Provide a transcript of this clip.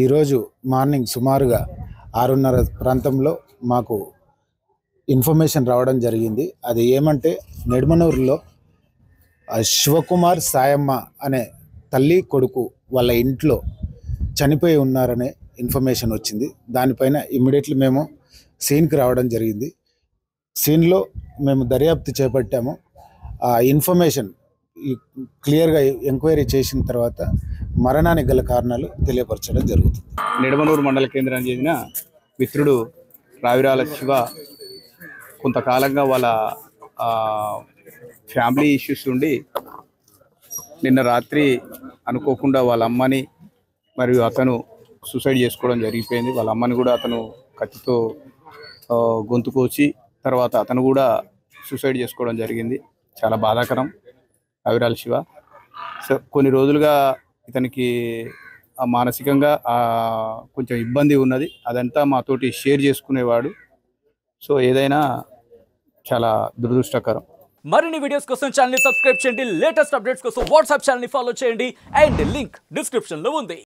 ఈరోజు మార్నింగ్ సుమారుగా 6:30 ప్రాంతంలో మాకు ఇన్ఫర్మేషన్ రావడం జరిగింది. అది ఏమంటే నెడమనూరులో శివకుమార్ సాయమ్మ అనే తల్లి కొడుకు వాళ్ళ ఇంట్లో చనిపోయి ఉన్నారనే ఇన్ఫర్మేషన్ వచ్చింది. దానిపైన ఇమ్మీడియట్లీ మేము సీన్కి రావడం జరిగింది. సీన్లో మేము దర్యాప్తు చేపట్టాము. ఆ ఇన్ఫర్మేషన్ క్లియర్గా ఎంక్వైరీ చేసిన తర్వాత మరణానికి గల కారణాలు తెలియపరచడం జరుగుతుంది. నిడమనూరు మండల కేంద్రానికి చెందిన మిత్రుడు రావిరాల శివ కొంతకాలంగా వాళ్ళ ఫ్యామిలీ ఇష్యూస్ ఉండి నిన్న రాత్రి అనుకోకుండా వాళ్ళ అమ్మని మరియు అతను సూసైడ్ చేసుకోవడం జరిగిపోయింది. వాళ్ళ అమ్మని కూడా అతను కత్తితో గొంతు కోసి తర్వాత అతను కూడా సూసైడ్ చేసుకోవడం జరిగింది. చాలా బాధాకరం. రావిరాల శివ సో కొన్ని రోజులుగా ఇతనికి మానసికంగా కొంచెం ఇబ్బంది ఉన్నది. అదంతా మాతోటి షేర్ చేసుకునేవాడు. సో ఏదైనా చాలా దురదృష్టకరం. మరిన్ని వీడియోస్ కోసం ఛానల్ ని సబ్స్క్రైబ్ చేయండి. లేటెస్ట్ అప్డేట్స్ కోసం వాట్సాప్ ఛానల్ ని ఫాలో చేయండి. అండ్ లింక్ డిస్క్రిప్షన్ లో ఉంది.